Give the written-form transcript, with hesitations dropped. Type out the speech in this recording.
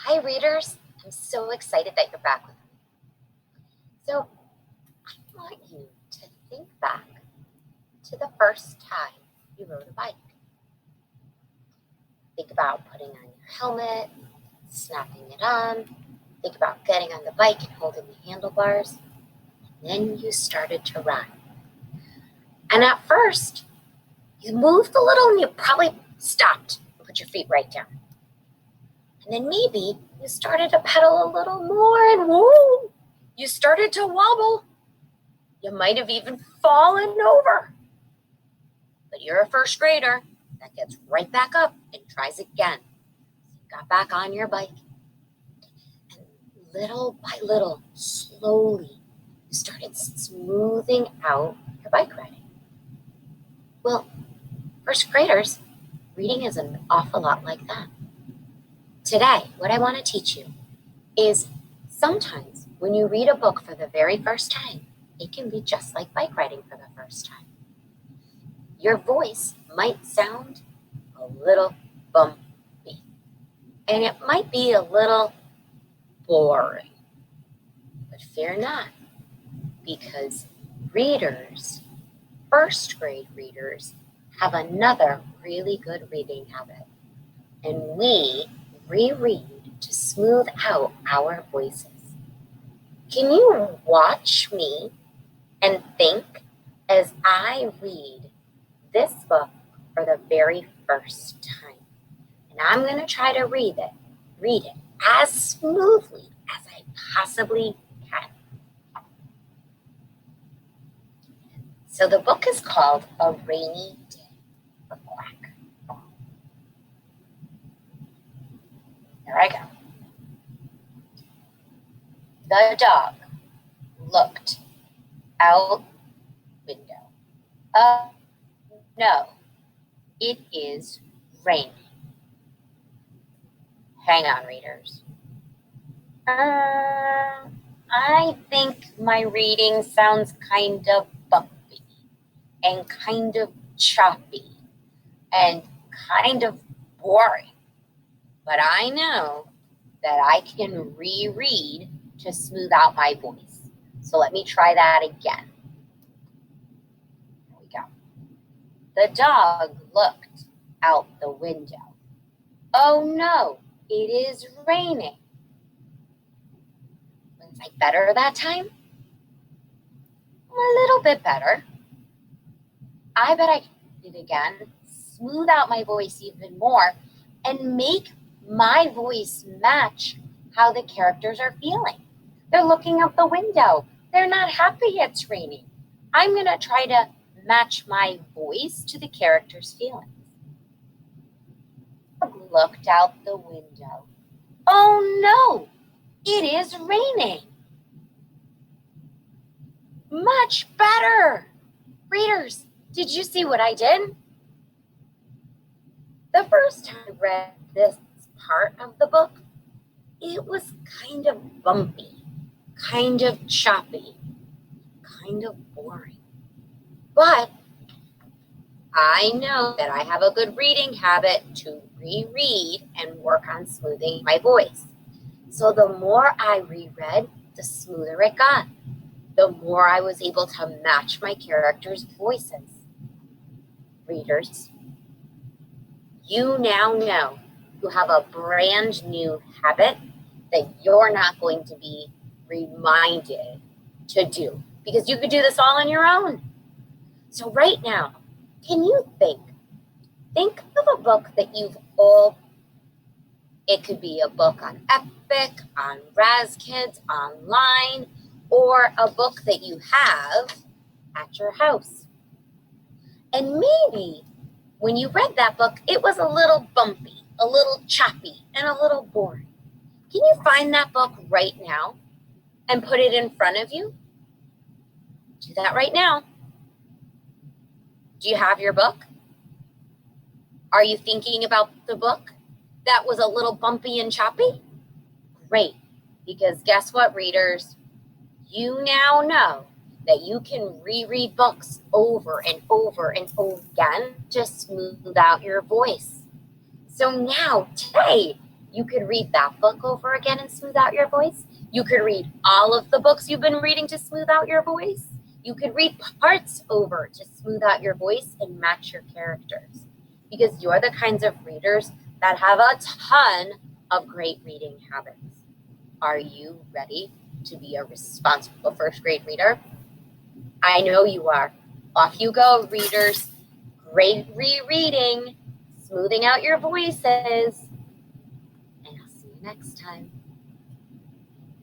Hi, readers. I'm so excited that you're back with me. So, I want you to think back to the first time you rode a bike. Think about putting on your helmet, snapping it on. Think about getting on the bike and holding the handlebars. And then you started to ride. And at first, you moved a little and you probably stopped and put your feet right down. And then maybe you started to pedal a little more and whoa, you started to wobble. You might have even fallen over. But you're a first grader that gets right back up and tries again. You got back on your bike. And little by little, slowly, you started smoothing out your bike riding. Well, first graders, reading is an awful lot like that. Today, what I want to teach you is sometimes when you read a book for the very first time, it can be just like bike riding for the first time. Your voice might sound a little bumpy, and it might be a little boring. But fear not, because readers, first grade readers, have another really good reading habit, and we reread to smooth out our voices. Can you watch me and think as I read this book for the very first time? And I'm going to try to read it as smoothly as I possibly can. So the book is called A Rainy Day for Quack. Here I go. The dog looked out window. No, it is raining. Hang on, readers. I think my reading sounds kind of bumpy and kind of choppy and kind of boring. But I know that I can reread to smooth out my voice. So let me try that again. Here we go. The dog looked out the window. Oh no, it is raining. Was I better that time? A little bit better. I bet I can do it again, smooth out my voice even more, and make my voice match how the characters are feeling. They're looking out the window. They're not happy it's raining. I'm going to try to match my voice to the characters' feelings. I looked out the window. Oh no, it is raining. Much better. Readers, did you see what I did? The first time I read this part of the book, it was kind of bumpy, kind of choppy, kind of boring. But I know that I have a good reading habit to reread and work on smoothing my voice. So the more I reread, the smoother it got. The more I was able to match my characters' voices. Readers, you now know you have a brand new habit that you're not going to be reminded to do, because you could do this all on your own. So right now, can you think of a book that you've it could be a book on Epic, on RazKids, online, or a book that you have at your house. And maybe when you read that book, it was a little bumpy, a little choppy, and a little boring. Can you find that book right now and put it in front of you? Do that right now. Do you have your book? Are you thinking about the book that was a little bumpy and choppy? Great, because guess what, readers? You now know that you can reread books over and over and over again to smooth out your voice. So now, today, You could read that book over again and smooth out your voice. You could read all of the books you've been reading to smooth out your voice. You could read parts over to smooth out your voice and match your characters, because you're the kinds of readers that have a ton of great reading habits. Are you ready to be a responsible first grade reader? I know you are. Off you go, readers. Great rereading, smoothing out your voices, and I'll see you next time.